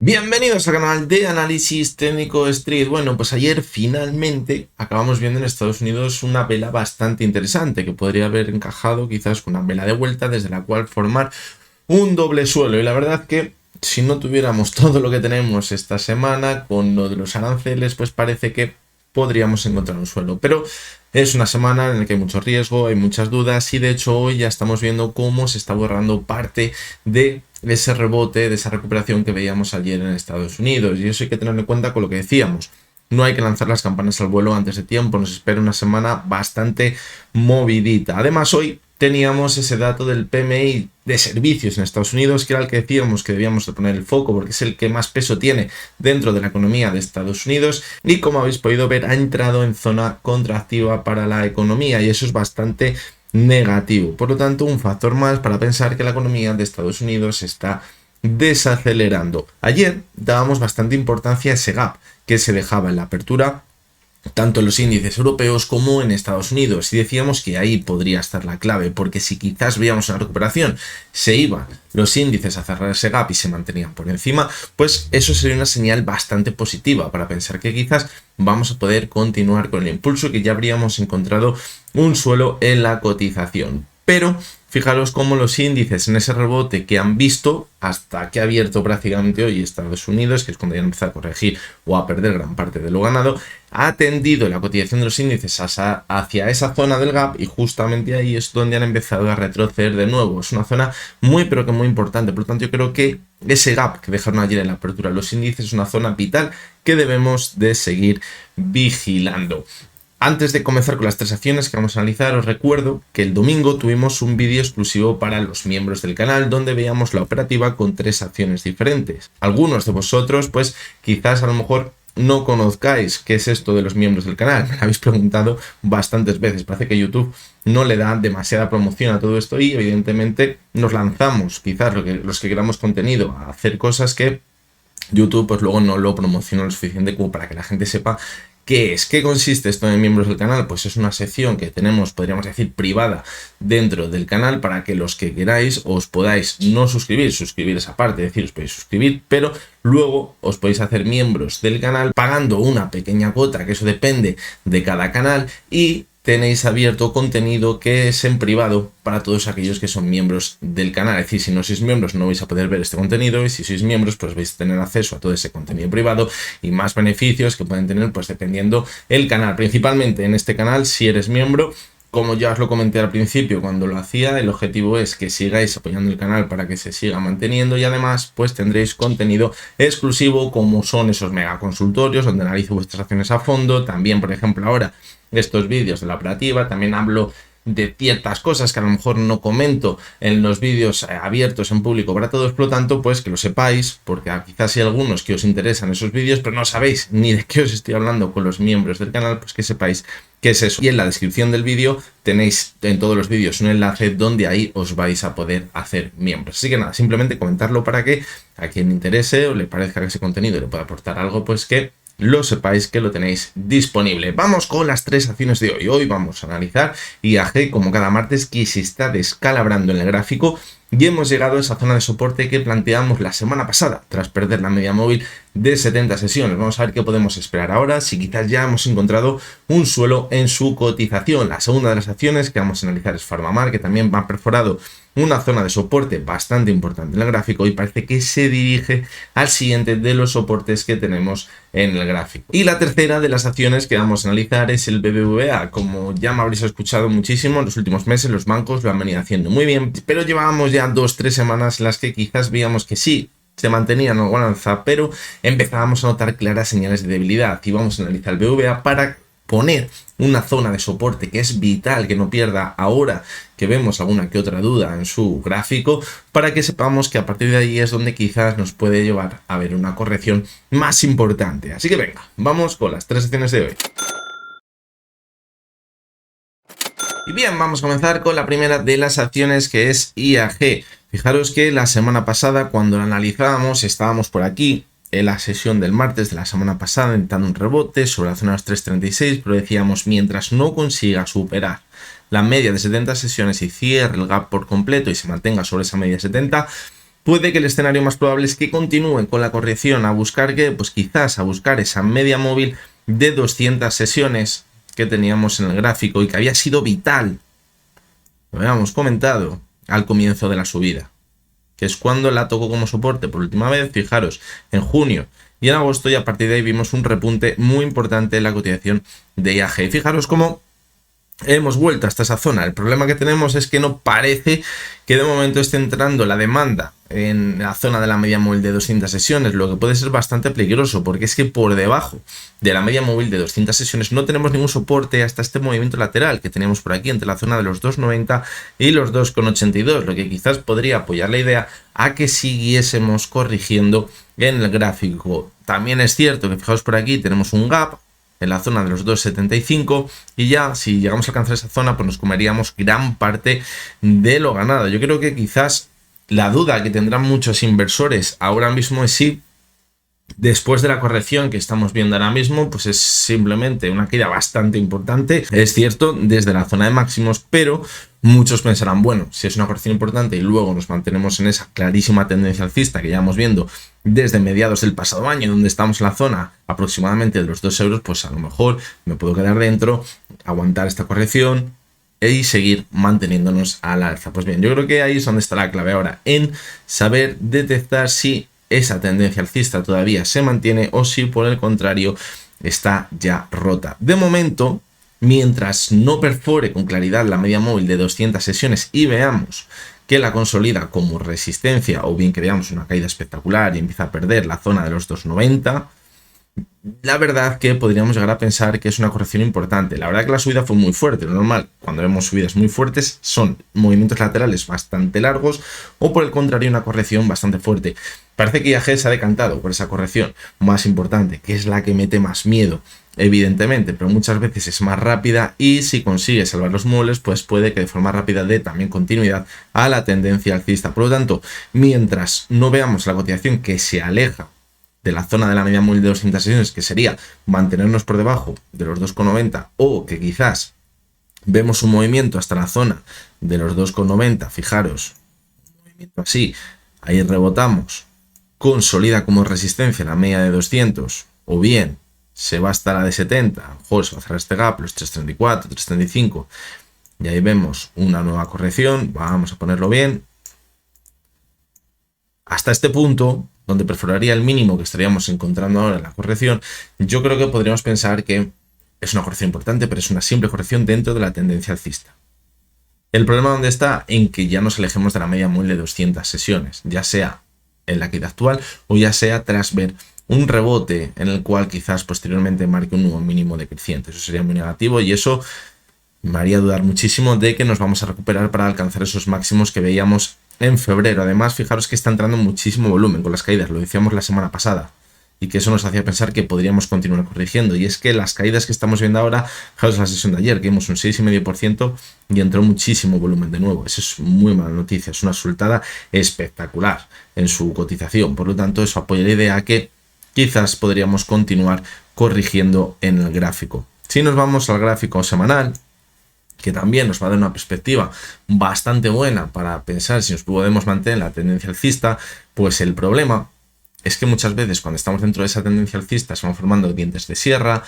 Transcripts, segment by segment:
Bienvenidos al canal de análisis técnico Street. Bueno, pues ayer finalmente acabamos viendo en Estados Unidos una vela bastante interesante que podría haber encajado quizás con una vela de vuelta desde la cual formar un doble suelo. Y la verdad que si no tuviéramos todo lo que tenemos esta semana con lo de los aranceles, pues parece que podríamos encontrar un suelo. Pero es una semana en la que hay mucho riesgo, hay muchas dudas y de hecho hoy ya estamos viendo cómo se está borrando parte de ese rebote, de esa recuperación que veíamos ayer en Estados Unidos. Y eso hay que tenerlo en cuenta con lo que decíamos. No hay que lanzar las campanas al vuelo antes de tiempo, nos espera una semana bastante movidita. Además, hoy teníamos ese dato del PMI de servicios en Estados Unidos, que era el que decíamos que debíamos de poner el foco, porque es el que más peso tiene dentro de la economía de Estados Unidos, y como habéis podido ver, ha entrado en zona contractiva para la economía, y eso es bastante negativo. Por lo tanto, un factor más para pensar que la economía de Estados Unidos está desacelerando. Ayer dábamos bastante importancia a ese gap que se dejaba en la apertura tanto en los índices europeos como en Estados Unidos, y decíamos que ahí podría estar la clave, porque si quizás veíamos una recuperación, se iban los índices a cerrar ese gap y se mantenían por encima, pues eso sería una señal bastante positiva para pensar que quizás vamos a poder continuar con el impulso, que ya habríamos encontrado un suelo en la cotización. Pero fijaros cómo los índices en ese rebote que han visto hasta que ha abierto prácticamente hoy Estados Unidos, que es cuando ya han empezado a corregir o a perder gran parte de lo ganado, ha tendido la cotización de los índices hacia esa zona del gap, y justamente ahí es donde han empezado a retroceder de nuevo. Es una zona muy pero que muy importante. Por lo tanto, yo creo que ese gap que dejaron ayer en la apertura de los índices es una zona vital que debemos de seguir vigilando. Antes de comenzar con las tres acciones que vamos a analizar, os recuerdo que el domingo tuvimos un vídeo exclusivo para los miembros del canal donde veíamos la operativa con tres acciones diferentes. Algunos de vosotros, pues quizás a lo mejor no conozcáis qué es esto de los miembros del canal. Me lo habéis preguntado bastantes veces. Parece que YouTube no le da demasiada promoción a todo esto y evidentemente nos lanzamos, quizás los que queramos contenido, a hacer cosas que YouTube pues luego no lo promociona lo suficiente como para que la gente sepa qué es. ¿Qué consiste esto en miembros del canal? Pues es una sección que tenemos, podríamos decir, privada dentro del canal para que los que queráis os podáis no suscribir esa parte, es decir, os podéis suscribir, pero luego os podéis hacer miembros del canal pagando una pequeña cuota, que eso depende de cada canal, y tenéis abierto contenido que es en privado para todos aquellos que son miembros del canal. Es decir, si no sois miembros no vais a poder ver este contenido, y si sois miembros pues vais a tener acceso a todo ese contenido privado y más beneficios que pueden tener pues dependiendo el canal. Principalmente en este canal, si eres miembro, como ya os lo comenté al principio cuando lo hacía, el objetivo es que sigáis apoyando el canal para que se siga manteniendo, y además pues tendréis contenido exclusivo como son esos mega consultorios donde analizo vuestras acciones a fondo. También, por ejemplo, ahora estos vídeos de la operativa, también hablo de ciertas cosas que a lo mejor no comento en los vídeos abiertos en público para todos. Por lo tanto, pues que lo sepáis, porque quizás hay algunos que os interesan esos vídeos pero no sabéis ni de qué os estoy hablando con los miembros del canal, pues que sepáis qué es eso. Y en la descripción del vídeo tenéis en todos los vídeos un enlace donde ahí os vais a poder hacer miembros. Así que nada, simplemente comentarlo para que a quien interese o le parezca que ese contenido le pueda aportar algo, pues que lo sepáis que lo tenéis disponible. Vamos con las tres acciones de hoy. Hoy vamos a analizar IAG, como cada martes, que se está descalabrando en el gráfico, y hemos llegado a esa zona de soporte que planteamos la semana pasada tras perder la media móvil de 70 sesiones. Vamos a ver qué podemos esperar ahora, si quizás ya hemos encontrado un suelo en su cotización. La segunda de las acciones que vamos a analizar es PharmaMar, que también ha perforado una zona de soporte bastante importante en el gráfico y parece que se dirige al siguiente de los soportes que tenemos en el gráfico. Y la tercera de las acciones que vamos a analizar es el BBVA. Como ya me habréis escuchado muchísimo, en los últimos meses los bancos lo han venido haciendo muy bien, pero llevábamos ya 2-3 semanas en las que quizás veíamos que sí se mantenían en alguna alza, pero empezábamos a notar claras señales de debilidad, y vamos a analizar el BBVA para poner una zona de soporte que es vital que no pierda ahora que vemos alguna que otra duda en su gráfico, para que sepamos que a partir de ahí es donde quizás nos puede llevar a ver una corrección más importante. Así que venga, vamos con las tres acciones de hoy. Y bien, vamos a comenzar con la primera de las acciones, que es IAG. Fijaros que la semana pasada, cuando la analizábamos, estábamos por aquí en la sesión del martes de la semana pasada intentando un rebote sobre la zona de los 3.36, pero decíamos, mientras no consiga superar la media de 70 sesiones y cierre el gap por completo y se mantenga sobre esa media de 70, puede que el escenario más probable es que continúen con la corrección a buscar que, pues quizás a buscar esa media móvil de 200 sesiones que teníamos en el gráfico y que había sido vital, lo habíamos comentado, al comienzo de la subida, que es cuando la tocó como soporte por última vez, fijaros, en junio y en agosto, y a partir de ahí vimos un repunte muy importante en la cotización de IAG. Y fijaros cómo hemos vuelto hasta esa zona. El problema que tenemos es que no parece que de momento esté entrando la demanda en la zona de la media móvil de 200 sesiones, lo que puede ser bastante peligroso, porque es que por debajo de la media móvil de 200 sesiones no tenemos ningún soporte hasta este movimiento lateral que teníamos por aquí entre la zona de los 2,90 y los 2,82, lo que quizás podría apoyar la idea a que siguiésemos corrigiendo en el gráfico. También es cierto que, fijaos, por aquí tenemos un gap en la zona de los 2,75 y ya si llegamos a alcanzar esa zona pues nos comeríamos gran parte de lo ganado. Yo creo que quizás la duda que tendrán muchos inversores ahora mismo es si después de la corrección que estamos viendo ahora mismo, pues es simplemente una caída bastante importante, es cierto, desde la zona de máximos, pero muchos pensarán, bueno, si es una corrección importante y luego nos mantenemos en esa clarísima tendencia alcista que llevamos viendo desde mediados del pasado año, donde estamos en la zona aproximadamente de los 2 euros, pues a lo mejor me puedo quedar dentro, aguantar esta corrección y seguir manteniéndonos al alza. Pues bien, yo creo que ahí es donde está la clave ahora, en saber detectar si esa tendencia alcista todavía se mantiene o si por el contrario está ya rota. De momento, mientras no perfore con claridad la media móvil de 200 sesiones y veamos que la consolida como resistencia, o bien que veamos una caída espectacular y empieza a perder la zona de los 2,90, la verdad que podríamos llegar a pensar que es una corrección importante. La verdad que la subida fue muy fuerte. Lo normal, cuando vemos subidas muy fuertes, son movimientos laterales bastante largos o por el contrario una corrección bastante fuerte. Parece que IAG se ha decantado por esa corrección más importante, que es la que mete más miedo, evidentemente, pero muchas veces es más rápida y si consigue salvar los muebles, pues puede que de forma rápida dé también continuidad a la tendencia alcista. Por lo tanto, mientras no veamos la cotización que se aleja de la zona de la media móvil de 200 sesiones, que sería mantenernos por debajo de los 2,90 o que quizás vemos un movimiento hasta la zona de los 2,90, fijaros, un movimiento así, ahí rebotamos, consolida como resistencia la media de 200 o bien se va hasta la de 70, a lo mejor se va a cerrar este gap, los 3,34, 3,35 y ahí vemos una nueva corrección, vamos a ponerlo bien, hasta este punto donde perforaría el mínimo que estaríamos encontrando ahora en la corrección, yo creo que podríamos pensar que es una corrección importante, pero es una simple corrección dentro de la tendencia alcista. El problema donde está en que ya nos alejemos de la media móvil de 200 sesiones, ya sea en la caída actual o ya sea tras ver un rebote en el cual quizás posteriormente marque un nuevo mínimo decreciente. Eso sería muy negativo y eso me haría dudar muchísimo de que nos vamos a recuperar para alcanzar esos máximos que veíamos en febrero. Además, fijaros que está entrando muchísimo volumen con las caídas, lo decíamos la semana pasada, y que eso nos hacía pensar que podríamos continuar corrigiendo. Y es que las caídas que estamos viendo ahora, fijaros la sesión de ayer, que vimos un 6,5% y entró muchísimo volumen de nuevo. Eso es muy mala noticia, es una soltada espectacular en su cotización. Por lo tanto, eso apoya la idea que quizás podríamos continuar corrigiendo en el gráfico. Si nos vamos al gráfico semanal, que también nos va a dar una perspectiva bastante buena para pensar si nos podemos mantener la tendencia alcista, pues el problema es que muchas veces cuando estamos dentro de esa tendencia alcista se van formando dientes de sierra,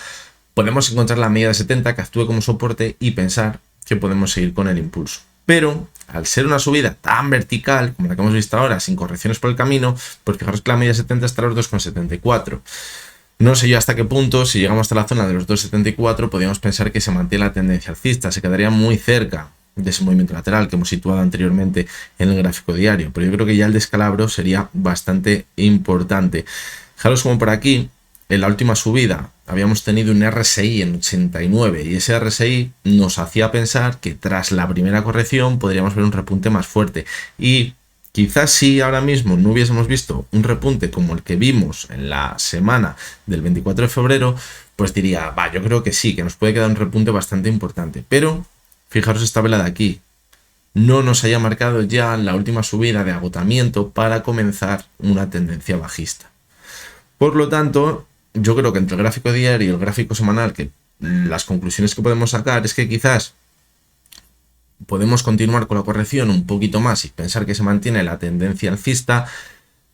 podemos encontrar la media de 70 que actúe como soporte y pensar que podemos seguir con el impulso. Pero al ser una subida tan vertical como la que hemos visto ahora, sin correcciones por el camino, pues fijaros que la media de 70 está a los 2,74. No sé yo hasta qué punto, si llegamos hasta la zona de los 2,74, podríamos pensar que se mantiene la tendencia alcista, se quedaría muy cerca de ese movimiento lateral que hemos situado anteriormente en el gráfico diario, pero yo creo que ya el descalabro sería bastante importante. Fijaros como por aquí, en la última subida, habíamos tenido un RSI en 89 y ese RSI nos hacía pensar que tras la primera corrección podríamos ver un repunte más fuerte y quizás si ahora mismo no hubiésemos visto un repunte como el que vimos en la semana del 24 de febrero, pues diría, va, yo creo que sí, que nos puede quedar un repunte bastante importante. Pero fijaros esta vela de aquí, no nos haya marcado ya la última subida de agotamiento para comenzar una tendencia bajista. Por lo tanto, yo creo que entre el gráfico diario y el gráfico semanal, que las conclusiones que podemos sacar es que quizás podemos continuar con la corrección un poquito más y pensar que se mantiene la tendencia alcista,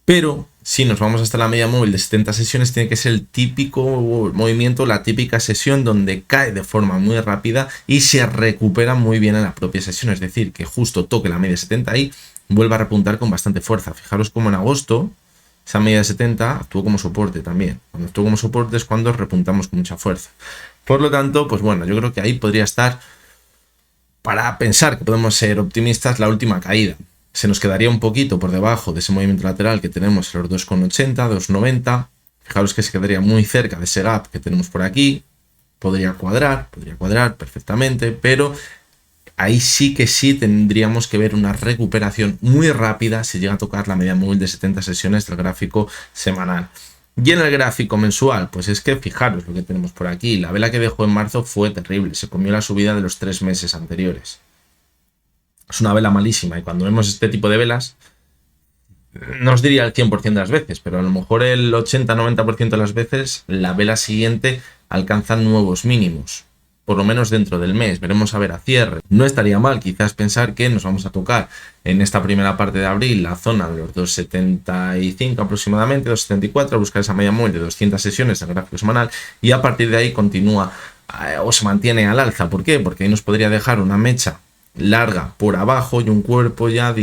pero si nos vamos hasta la media móvil de 70 sesiones, tiene que ser el típico movimiento, la típica sesión donde cae de forma muy rápida y se recupera muy bien en la propia sesión, es decir, que justo toque la media 70 y vuelva a repuntar con bastante fuerza. Fijaros como en agosto esa media de 70 actuó como soporte también. Cuando actuó como soporte es cuando repuntamos con mucha fuerza. Por lo tanto, pues bueno, yo creo que ahí podría estar, para pensar que podemos ser optimistas, la última caída. Se nos quedaría un poquito por debajo de ese movimiento lateral que tenemos en los 2,80, 2,90. Fijaros que se quedaría muy cerca de ese gap que tenemos por aquí. Podría cuadrar perfectamente, pero ahí sí que sí tendríamos que ver una recuperación muy rápida si llega a tocar la media móvil de 70 sesiones del gráfico semanal. Y en el gráfico mensual, pues es que fijaros lo que tenemos por aquí. La vela que dejó en marzo fue terrible, se comió la subida de los 3 meses anteriores. Es una vela malísima y cuando vemos este tipo de velas, no os diría el 100% de las veces, pero a lo mejor el 80-90% de las veces la vela siguiente alcanza nuevos mínimos, por lo menos dentro del mes. Veremos a ver a cierre. No estaría mal quizás pensar que nos vamos a tocar en esta primera parte de abril la zona de los 2,75 aproximadamente, 2,74, buscar esa media móvil de 200 sesiones del gráfico semanal y a partir de ahí continúa o se mantiene al alza. ¿Por qué? Porque ahí nos podría dejar una mecha larga por abajo y un cuerpo ya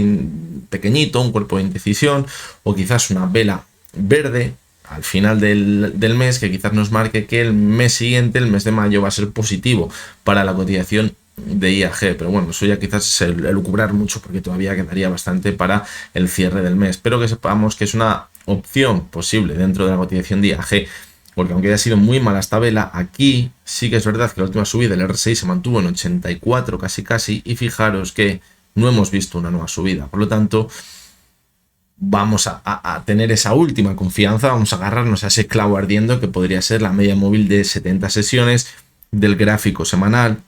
pequeñito, un cuerpo de indecisión, o quizás una vela verde al final del mes que quizás nos marque que el mes siguiente, el mes de mayo, va a ser positivo para la cotización de IAG, pero bueno, eso ya quizás es el lucubrar mucho porque todavía quedaría bastante para el cierre del mes, pero que sepamos que es una opción posible dentro de la cotización de IAG. Porque aunque haya sido muy mala esta vela, aquí sí que es verdad que la última subida del RSI se mantuvo en 84 casi, y fijaros que no hemos visto una nueva subida. Por lo tanto, vamos a tener esa última confianza, vamos a agarrarnos a ese clavo ardiendo que podría ser la media móvil de 70 sesiones del gráfico semanal,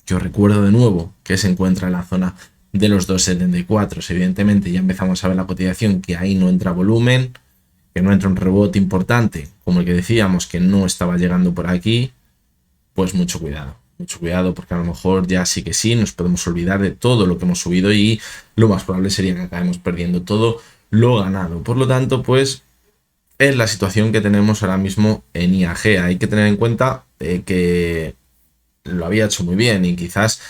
que os recuerdo de nuevo que se encuentra en la zona de los 2,74. Evidentemente ya empezamos a ver la cotización que ahí no entra volumen, que no entra un rebote importante, como el que decíamos que no estaba llegando por aquí, pues mucho cuidado, porque a lo mejor ya sí que sí, nos podemos olvidar de todo lo que hemos subido y lo más probable sería que acabemos perdiendo todo lo ganado. Por lo tanto, pues es la situación que tenemos ahora mismo en IAG. Hay que tener en cuenta que lo había hecho muy bien y quizás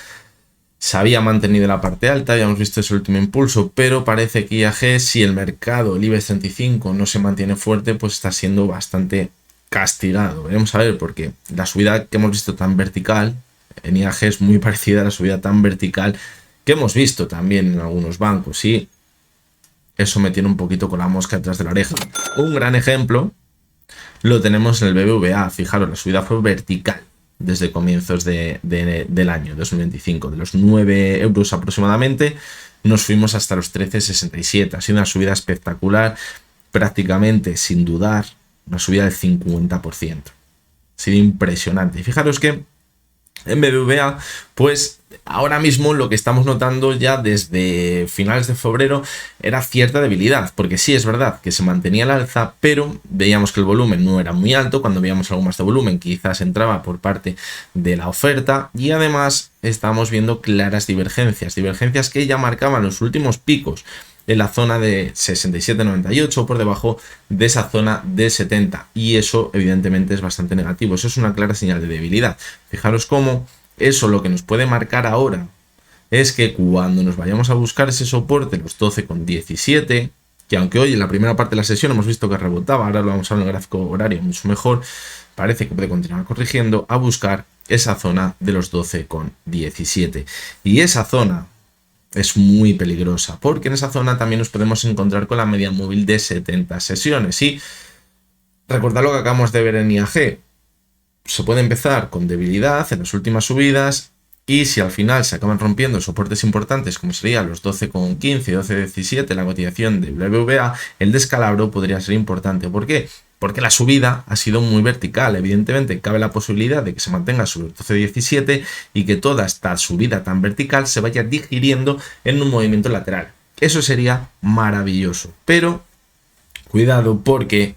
se había mantenido la parte alta, ya hemos visto ese último impulso, pero parece que IAG, si el mercado, el IBEX 35, no se mantiene fuerte, pues está siendo bastante castigado. Veremos a ver, porque la subida que hemos visto tan vertical en IAG es muy parecida a la subida tan vertical que hemos visto también en algunos bancos, y eso me tiene un poquito con la mosca detrás de la oreja. Un gran ejemplo lo tenemos en el BBVA. Fijaros, la subida fue vertical desde comienzos del año 2025. De los 9 euros aproximadamente nos fuimos hasta los 13,67. Ha sido una subida espectacular, prácticamente sin dudar, una subida del 50%. Ha sido impresionante. Y fijaros que en BBVA, pues ahora mismo lo que estamos notando ya desde finales de febrero era cierta debilidad, porque sí es verdad que se mantenía el alza, pero veíamos que el volumen no era muy alto. Cuando veíamos algo más de volumen quizás entraba por parte de la oferta, y además estábamos viendo claras divergencias que ya marcaban los últimos picos en la zona de 67,98 por debajo de esa zona de 70, y eso evidentemente es bastante negativo. Eso es una clara señal de debilidad. Fijaros cómo eso lo que nos puede marcar ahora es que cuando nos vayamos a buscar ese soporte, los 12,17, que aunque hoy en la primera parte de la sesión hemos visto que rebotaba, ahora lo vamos a ver en el gráfico horario mucho mejor, parece que puede continuar corrigiendo, a buscar esa zona de los 12,17. Y esa zona es muy peligrosa, porque en esa zona también nos podemos encontrar con la media móvil de 70 sesiones. Y recordad lo que acabamos de ver en IAG. Se puede empezar con debilidad en las últimas subidas, y si al final se acaban rompiendo soportes importantes como serían los 12,15, 12,17, la cotización de BBVA, el descalabro podría ser importante. ¿Por qué? Porque la subida ha sido muy vertical. Evidentemente cabe la posibilidad de que se mantenga sobre el 12,17 y que toda esta subida tan vertical se vaya digiriendo en un movimiento lateral. Eso sería maravilloso, pero cuidado, porque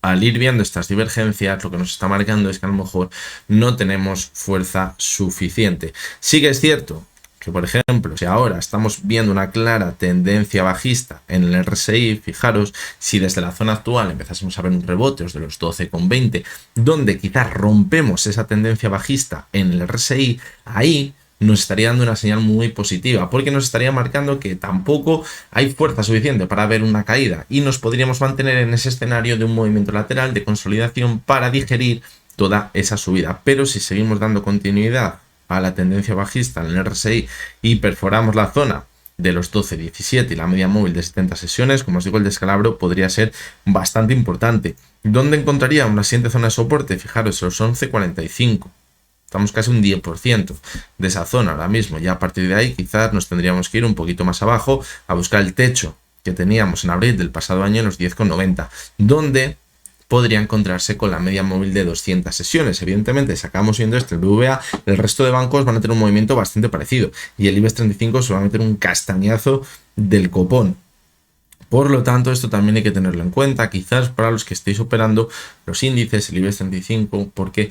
al ir viendo estas divergencias, lo que nos está marcando es que a lo mejor no tenemos fuerza suficiente. Sí que es cierto que, por ejemplo, si ahora estamos viendo una clara tendencia bajista en el RSI, fijaros, si desde la zona actual empezásemos a ver un rebote de los 12,20, donde quizás rompemos esa tendencia bajista en el RSI, ahí nos estaría dando una señal muy positiva, porque nos estaría marcando que tampoco hay fuerza suficiente para ver una caída y nos podríamos mantener en ese escenario de un movimiento lateral de consolidación para digerir toda esa subida. Pero si seguimos dando continuidad a la tendencia bajista en el RSI y perforamos la zona de los 12,17 y la media móvil de 70 sesiones, como os digo, el descalabro podría ser bastante importante. ¿Dónde encontraría una siguiente zona de soporte? Fijaros, los 11,45. Estamos casi un 10% de esa zona ahora mismo. Ya a partir de ahí quizás nos tendríamos que ir un poquito más abajo a buscar el techo que teníamos en abril del pasado año en los 10,90, donde podría encontrarse con la media móvil de 200 sesiones. Evidentemente, si acabamos viendo el BVA, el resto de bancos van a tener un movimiento bastante parecido y el IBEX 35 se va a meter un castañazo del copón. Por lo tanto, esto también hay que tenerlo en cuenta, quizás para los que estéis operando los índices, el IBEX 35, porque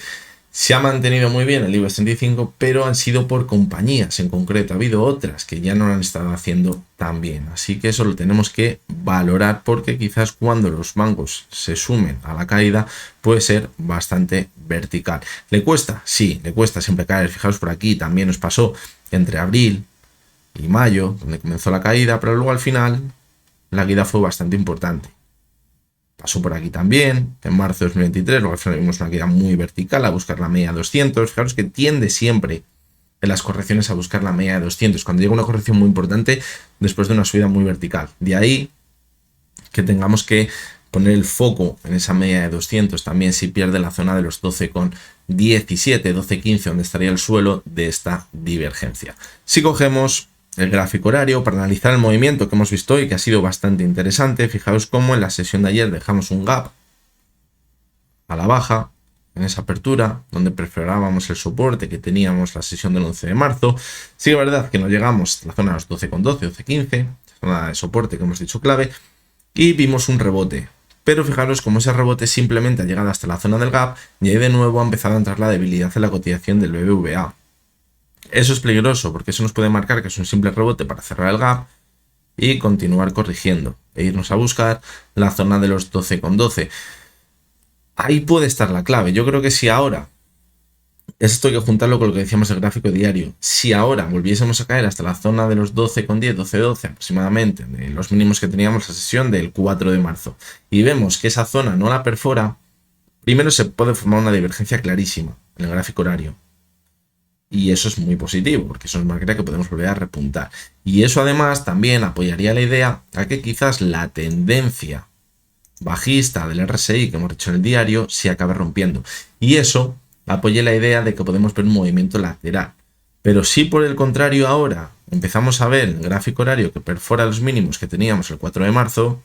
se ha mantenido muy bien el IBEX 35, pero han sido por compañías en concreto. Ha habido otras que ya no lo han estado haciendo tan bien. Así que eso lo tenemos que valorar, porque quizás cuando los bancos se sumen a la caída puede ser bastante vertical. ¿Le cuesta? Sí, le cuesta siempre caer. Fijaos por aquí, también nos pasó entre abril y mayo, donde comenzó la caída, pero luego al final la caída fue bastante importante. Pasó por aquí también, en marzo de 2023, luego al final vimos una caída muy vertical a buscar la media 200. Fijaros que tiende siempre en las correcciones a buscar la media de 200, cuando llega una corrección muy importante después de una subida muy vertical. De ahí que tengamos que poner el foco en esa media de 200, también si pierde la zona de los 12,17, 12,15, donde estaría el suelo de esta divergencia. Si cogemos el gráfico horario para analizar el movimiento que hemos visto hoy, que ha sido bastante interesante, fijaos cómo en la sesión de ayer dejamos un gap a la baja en esa apertura, donde preferábamos el soporte que teníamos la sesión del 11 de marzo. Sí, es verdad que no llegamos a la zona de los 12,12, 12,15, zona de soporte que hemos dicho clave, y vimos un rebote. Pero fijaros cómo ese rebote simplemente ha llegado hasta la zona del gap y ahí de nuevo ha empezado a entrar la debilidad en la cotización del BBVA. Eso es peligroso porque eso nos puede marcar que es un simple rebote para cerrar el gap y continuar corrigiendo e irnos a buscar la zona de los 12,12. Ahí puede estar la clave. Yo creo que si ahora, esto hay que juntarlo con lo que decíamos del gráfico diario, si ahora volviésemos a caer hasta la zona de los 12,10, 12,12 aproximadamente, de los mínimos que teníamos la sesión del 4 de marzo, y vemos que esa zona no la perfora, primero se puede formar una divergencia clarísima en el gráfico horario. Y eso es muy positivo, porque eso nos marcaría que podemos volver a repuntar. Y eso además también apoyaría la idea a que quizás la tendencia bajista del RSI que hemos hecho en el diario se acabe rompiendo. Y eso apoya la idea de que podemos ver un movimiento lateral. Pero si por el contrario ahora empezamos a ver el gráfico horario que perfora los mínimos que teníamos el 4 de marzo,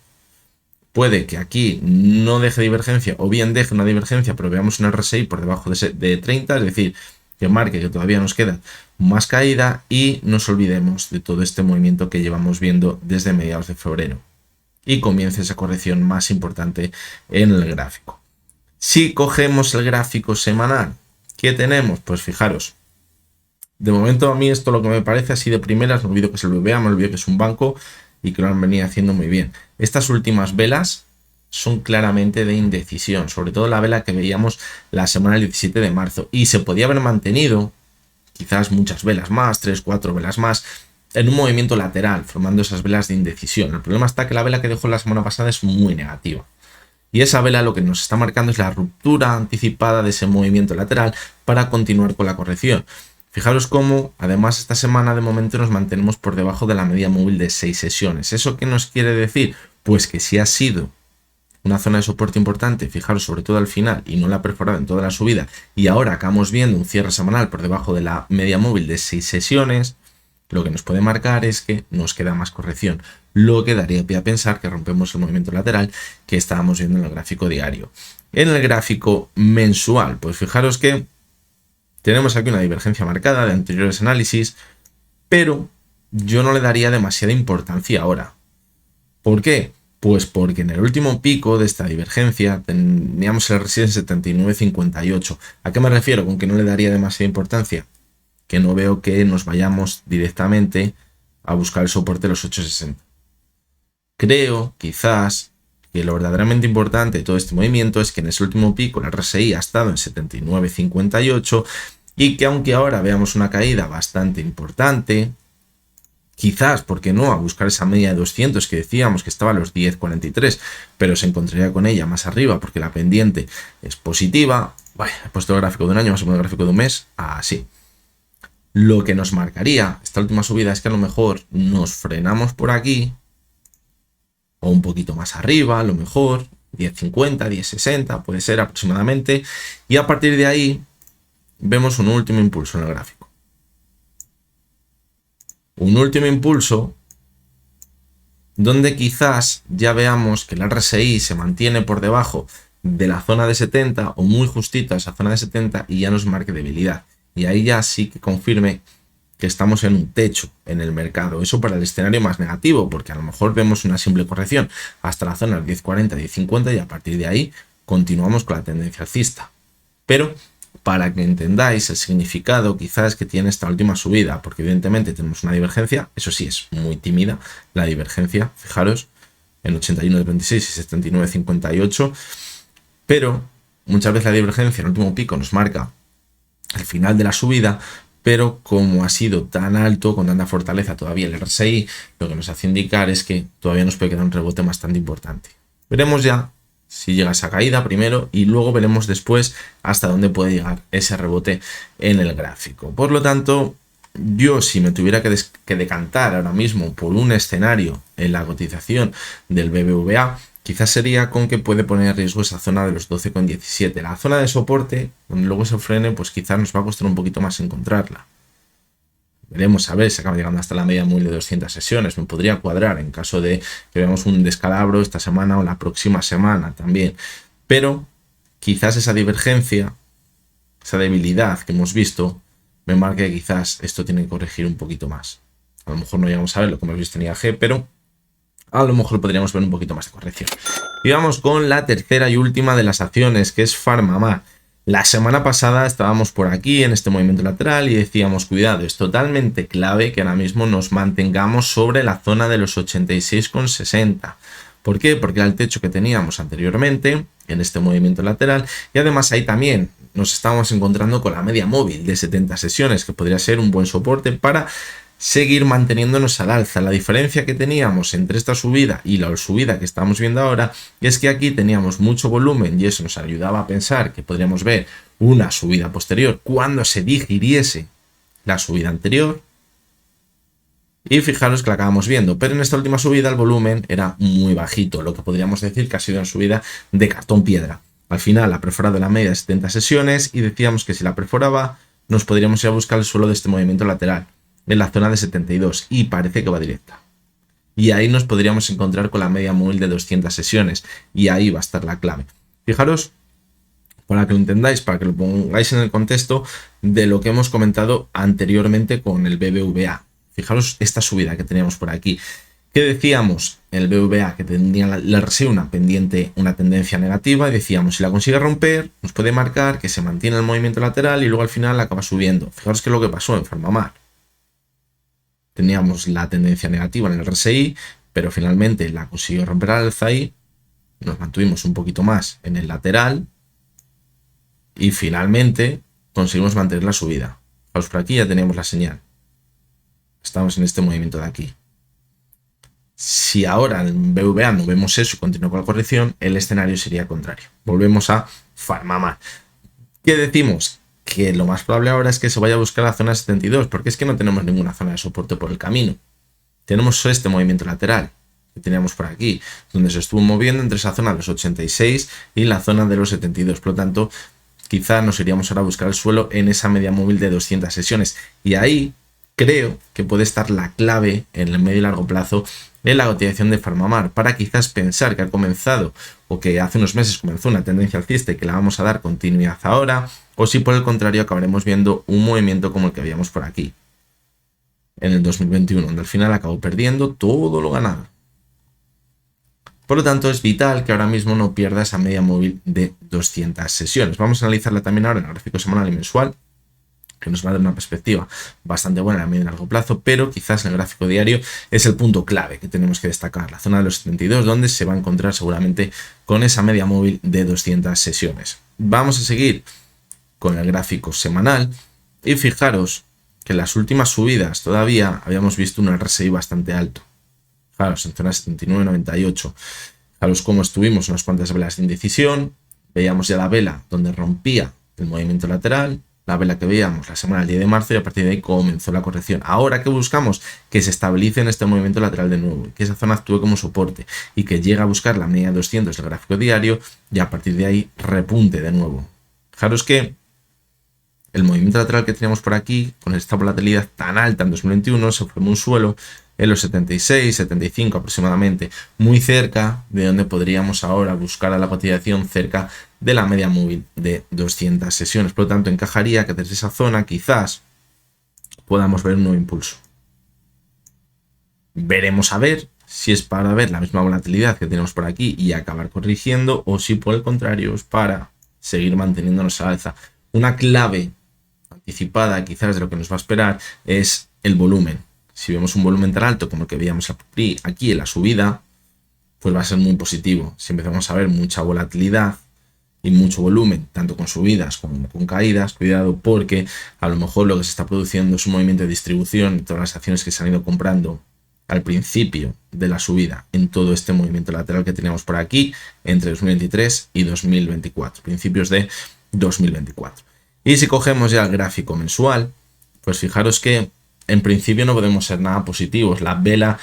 puede que aquí no deje divergencia o bien deje una divergencia, pero veamos un RSI por debajo de 30, es decir, que marque que todavía nos queda más caída y nos olvidemos de todo este movimiento que llevamos viendo desde mediados de febrero y comience esa corrección más importante en el gráfico. Si cogemos el gráfico semanal, ¿qué tenemos? Pues fijaros, de momento a mí esto lo que me parece así de primeras, me olvido que es el BBVA, me olvido que es un banco y que lo han venido haciendo muy bien. Estas últimas velas son claramente de indecisión, sobre todo la vela que veíamos la semana del 17 de marzo, y se podía haber mantenido quizás muchas velas más, 3, 4 velas más, en un movimiento lateral, formando esas velas de indecisión. El problema está que la vela que dejó la semana pasada es muy negativa, y esa vela lo que nos está marcando es la ruptura anticipada de ese movimiento lateral para continuar con la corrección. Fijaros cómo, además, esta semana de momento nos mantenemos por debajo de la media móvil de 6 sesiones. ¿Eso qué nos quiere decir? Pues que si ha sido una zona de soporte importante, fijaros sobre todo al final, y no la ha perforado en toda la subida, y ahora acabamos viendo un cierre semanal por debajo de la media móvil de 6 sesiones, lo que nos puede marcar es que nos queda más corrección, lo que daría pie a pensar que rompemos el movimiento lateral que estábamos viendo en el gráfico diario. En el gráfico mensual, pues fijaros que tenemos aquí una divergencia marcada de anteriores análisis, pero yo no le daría demasiada importancia ahora. ¿Por qué? Pues porque en el último pico de esta divergencia teníamos el RSI en 79,58. ¿A qué me refiero con que no le daría demasiada importancia? que no veo que nos vayamos directamente a buscar el soporte de los 8,60. Creo, quizás, que lo verdaderamente importante de todo este movimiento es que en ese último pico el RSI ha estado en 79,58 y que aunque ahora veamos una caída bastante importante, quizás, ¿por qué no?, a buscar esa media de 200 que decíamos que estaba a los 10,43, pero se encontraría con ella más arriba porque la pendiente es positiva. Vale, he puesto el gráfico de un año, vamos a poner el gráfico de un mes, así. Lo que nos marcaría esta última subida es que a lo mejor nos frenamos por aquí, o un poquito más arriba, a lo mejor 10,50, 10,60, puede ser aproximadamente, y a partir de ahí vemos un último impulso en el gráfico. Un último impulso donde quizás ya veamos que el RSI se mantiene por debajo de la zona de 70 o muy justito a esa zona de 70 y ya nos marque debilidad. Y ahí ya sí que confirme que estamos en un techo en el mercado. Eso para el escenario más negativo, porque a lo mejor vemos una simple corrección hasta la zona del 10,40, 10,50 y a partir de ahí continuamos con la tendencia alcista. Pero para que entendáis el significado quizás que tiene esta última subida, porque evidentemente tenemos una divergencia, eso sí es muy tímida la divergencia, fijaros, en 81,26 y 79,58, pero muchas veces la divergencia en el último pico nos marca el final de la subida, pero como ha sido tan alto, con tanta fortaleza todavía el RSI, lo que nos hace indicar es que todavía nos puede quedar un rebote bastante importante. Veremos ya si llega esa caída primero y luego veremos después hasta dónde puede llegar ese rebote en el gráfico. Por lo tanto, yo si me tuviera que decantar ahora mismo por un escenario en la cotización del BBVA, quizás sería con que puede poner en riesgo esa zona de los 12,17. La zona de soporte, donde luego se frene, pues quizás nos va a costar un poquito más encontrarla. Veremos a ver si acaba llegando hasta la media móvil de 200 sesiones. Me podría cuadrar en caso de que veamos un descalabro esta semana o la próxima semana también. Pero quizás esa divergencia, esa debilidad que hemos visto, me marque que quizás esto tiene que corregir un poquito más. A lo mejor no llegamos a ver lo que hemos visto en IAG, pero a lo mejor podríamos ver un poquito más de corrección. Y vamos con la tercera y última de las acciones, que es Farmamar. La semana pasada estábamos por aquí en este movimiento lateral y decíamos, cuidado, es totalmente clave que ahora mismo nos mantengamos sobre la zona de los 86,60. ¿Por qué? Porque era el techo que teníamos anteriormente en este movimiento lateral y además ahí también nos estábamos encontrando con la media móvil de 70 sesiones, que podría ser un buen soporte para seguir manteniéndonos al alza. La diferencia que teníamos entre esta subida y la subida que estamos viendo ahora es que aquí teníamos mucho volumen y eso nos ayudaba a pensar que podríamos ver una subida posterior cuando se digiriese la subida anterior. Y fijaros que la acabamos viendo, pero en esta última subida el volumen era muy bajito, lo que podríamos decir que ha sido una subida de cartón piedra. Al final ha perforado la media de 70 sesiones y decíamos que si la perforaba nos podríamos ir a buscar el suelo de este movimiento lateral en la zona de 72 y parece que va directa. Y ahí nos podríamos encontrar con la media móvil de 200 sesiones y ahí va a estar la clave. Fijaros, para que lo entendáis, para que lo pongáis en el contexto de lo que hemos comentado anteriormente con el BBVA. Fijaros esta subida que teníamos por aquí. ¿Qué decíamos? El BBVA que tenía la RSI una pendiente, una tendencia negativa, y decíamos, si la consigue romper, nos puede marcar que se mantiene el movimiento lateral y luego al final acaba subiendo. Fijaros qué es lo que pasó en Farmamar. Teníamos la tendencia negativa en el RSI, pero finalmente la consiguió romper al alza y nos mantuvimos un poquito más en el lateral y finalmente conseguimos mantener la subida. Fijaos, por aquí ya teníamos la señal. Estamos en este movimiento de aquí. Si ahora en BBVA no vemos eso y continúa con la corrección, el escenario sería contrario. Volvemos a Farmamar. ¿Qué decimos? Que lo más probable ahora es que se vaya a buscar la zona 72, porque es que no tenemos ninguna zona de soporte por el camino. Tenemos este movimiento lateral que teníamos por aquí, donde se estuvo moviendo entre esa zona de los 86 y la zona de los 72. Por lo tanto, quizá nos iríamos ahora a buscar el suelo en esa media móvil de 200 sesiones. Y ahí creo que puede estar la clave en el medio y largo plazo en la cotización de Farmamar, para quizás pensar que ha comenzado o que hace unos meses comenzó una tendencia alcista y que la vamos a dar continuidad ahora, o si por el contrario acabaremos viendo un movimiento como el que habíamos por aquí en el 2021, donde al final acabó perdiendo todo lo ganado. Por lo tanto, es vital que ahora mismo no pierda esa media móvil de 200 sesiones. Vamos a analizarla también ahora en el gráfico semanal y mensual. que nos va a dar una perspectiva bastante buena a medio y largo plazo, pero quizás en el gráfico diario es el punto clave que tenemos que destacar, la zona de los 72, donde se va a encontrar seguramente con esa media móvil de 200 sesiones. Vamos a seguir con el gráfico semanal y fijaros que en las últimas subidas todavía habíamos visto un RSI bastante alto. Fijaros, en zona 79-98. Fijaros cómo estuvimos unas cuantas velas de indecisión. Veíamos ya la vela donde rompía el movimiento lateral, la vela que veíamos la semana del 10 de marzo y a partir de ahí comenzó la corrección. Ahora que buscamos que se estabilice en este movimiento lateral de nuevo, que esa zona actúe como soporte y que llegue a buscar la media de 200 del gráfico diario y a partir de ahí repunte de nuevo. Fijaros que el movimiento lateral que teníamos por aquí, con esta volatilidad tan alta en 2021, se formó un suelo en los 76, 75 aproximadamente, muy cerca de donde podríamos ahora buscar a la cotización cerca de la media móvil de 200 sesiones. Por lo tanto, encajaría que desde esa zona quizás podamos ver un nuevo impulso. Veremos a ver si es para ver la misma volatilidad que tenemos por aquí y acabar corrigiendo, o si por el contrario es para seguir manteniéndonos a alza. Una clave anticipada quizás de lo que nos va a esperar es el volumen. Si vemos un volumen tan alto como el que veíamos aquí en la subida, pues va a ser muy positivo. Si empezamos a ver mucha volatilidad y mucho volumen, tanto con subidas como con caídas, cuidado, porque a lo mejor lo que se está produciendo es un movimiento de distribución de todas las acciones que se han ido comprando al principio de la subida en todo este movimiento lateral que teníamos por aquí entre 2023 y 2024, principios de 2024. Y si cogemos ya el gráfico mensual, pues fijaros que en principio no podemos ser nada positivos. La vela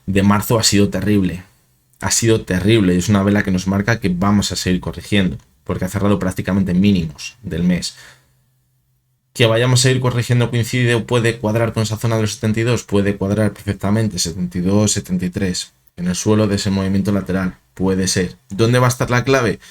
de marzo ha sido terrible. Ha sido terrible y es una vela que nos marca que vamos a seguir corrigiendo, porque ha cerrado prácticamente mínimos del mes. Que vayamos a ir corrigiendo coincide o puede cuadrar con esa zona de los 72, puede cuadrar perfectamente 72, 73 en el suelo de ese movimiento lateral, puede ser. ¿Dónde va a estar la clave?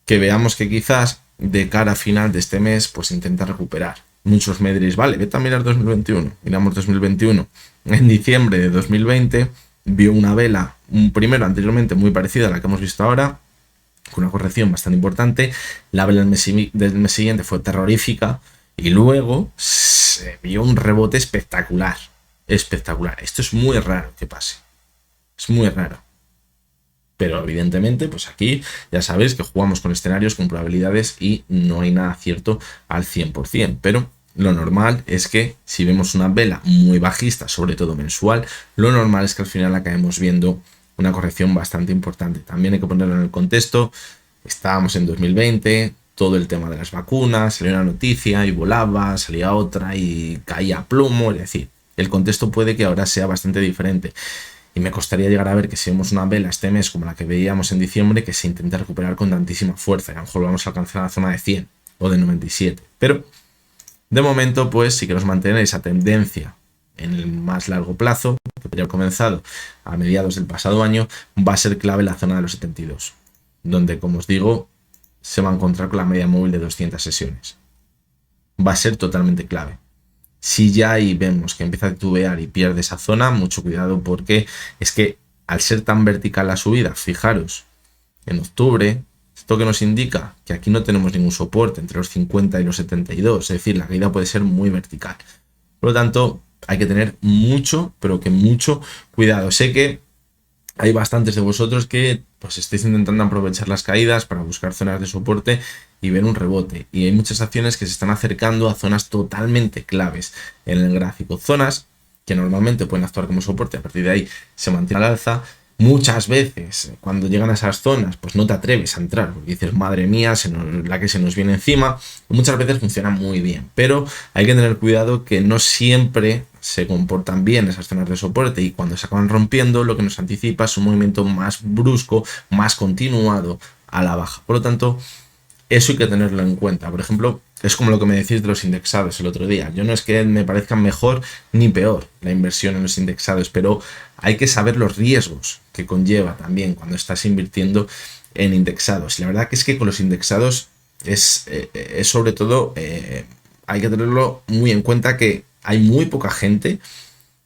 Que veamos que quizás de cara a final de este mes pues intenta recuperar. Muchos me diréis, vale, vete a mirar 2021, miramos 2021. En diciembre de 2020 vio una vela, primero anteriormente muy parecida a la que hemos visto ahora, con una corrección bastante importante. La vela del mes siguiente fue terrorífica y luego se vio un rebote espectacular. Espectacular. Esto es muy raro que pase. Es muy raro. Pero evidentemente, pues aquí ya sabéis que jugamos con escenarios, con probabilidades y no hay nada cierto al 100%. Pero lo normal es que si vemos una vela muy bajista, sobre todo mensual, lo normal es que al final acabemos viendo una corrección bastante importante. También hay que ponerlo en el contexto. Estábamos en 2020, todo el tema de las vacunas, salió una noticia y volaba, salía otra y caía a plomo. Es decir, el contexto puede que ahora sea bastante diferente. Y me costaría llegar a ver que si vemos una vela este mes como la que veíamos en diciembre, que se intenta recuperar con tantísima fuerza. Y a lo mejor vamos a alcanzar la zona de 100 o de 97. Pero de momento, pues si queremos mantener esa tendencia en el más largo plazo, que podría haber comenzado a mediados del pasado año, va a ser clave la zona de los 72. Donde, como os digo, se va a encontrar con la media móvil de 200 sesiones. Va a ser totalmente clave. Si ya ahí vemos que empieza a titubear y pierde esa zona, mucho cuidado, porque es que al ser tan vertical la subida, fijaros, en octubre, esto que nos indica que aquí no tenemos ningún soporte entre los 50 y los 72, es decir, la caída puede ser muy vertical. Por lo tanto, hay que tener mucho, pero que mucho cuidado. Sé que hay bastantes de vosotros que pues estáis intentando aprovechar las caídas para buscar zonas de soporte y ver un rebote. Y hay muchas acciones que se están acercando a zonas totalmente claves en el gráfico. Zonas que normalmente pueden actuar como soporte, a partir de ahí se mantiene al alza. Muchas veces cuando llegan a esas zonas pues no te atreves a entrar porque dices, madre mía, la que se nos viene encima. Muchas veces funciona muy bien, pero hay que tener cuidado que no siempre se comportan bien esas zonas de soporte y cuando se acaban rompiendo lo que nos anticipa es un movimiento más brusco, más continuado a la baja. Por lo tanto, eso hay que tenerlo en cuenta. Por ejemplo, es como lo que me decís de los indexados el otro día. Yo no es que me parezcan mejor ni peor la inversión en los indexados, pero hay que saber los riesgos que conlleva también cuando estás invirtiendo en indexados. Y la verdad que es que con los indexados es sobre todo, hay que tenerlo muy en cuenta que hay muy poca gente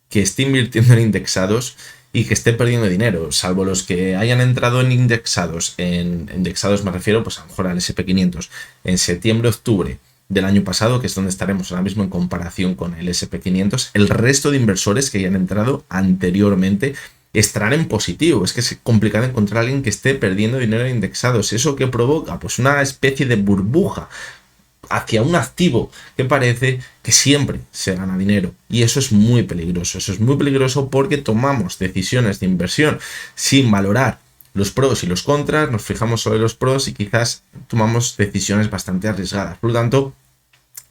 que esté invirtiendo en indexados y que esté perdiendo dinero, salvo los que hayan entrado en indexados me refiero pues a lo mejor al S&P 500 en septiembre, octubre del año pasado, que es donde estaremos ahora mismo en comparación con el SP500, el resto de inversores que hayan entrado anteriormente estarán en positivo. Es que es complicado encontrar a alguien que esté perdiendo dinero en indexados. ¿Eso qué provoca? Pues una especie de burbuja hacia un activo que parece que siempre se gana dinero, y eso es muy peligroso. Eso es muy peligroso porque tomamos decisiones de inversión sin valorar los pros y los contras, nos fijamos sobre los pros y quizás tomamos decisiones bastante arriesgadas. Por lo tanto,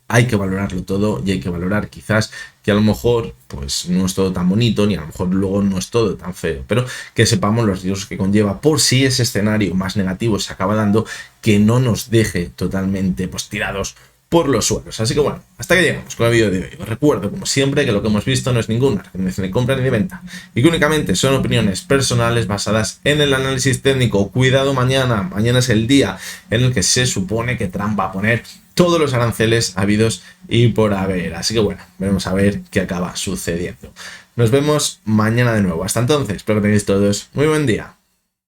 hay que valorarlo todo y hay que valorar quizás que a lo mejor pues no es todo tan bonito, ni a lo mejor luego no es todo tan feo, pero que sepamos los riesgos que conlleva por si ese escenario más negativo se acaba dando, que no nos deje totalmente pues tirados por los suelos. Así que bueno, hasta que llegamos con el vídeo de hoy. Os recuerdo, como siempre, que lo que hemos visto no es ninguna recomendación de compra ni de venta y que únicamente son opiniones personales basadas en el análisis técnico. Cuidado mañana. Mañana es el día en el que se supone que Trump va a poner todos los aranceles habidos y por haber. Así que bueno, veremos a ver qué acaba sucediendo. Nos vemos mañana de nuevo. Hasta entonces, espero que tengáis todos muy buen día.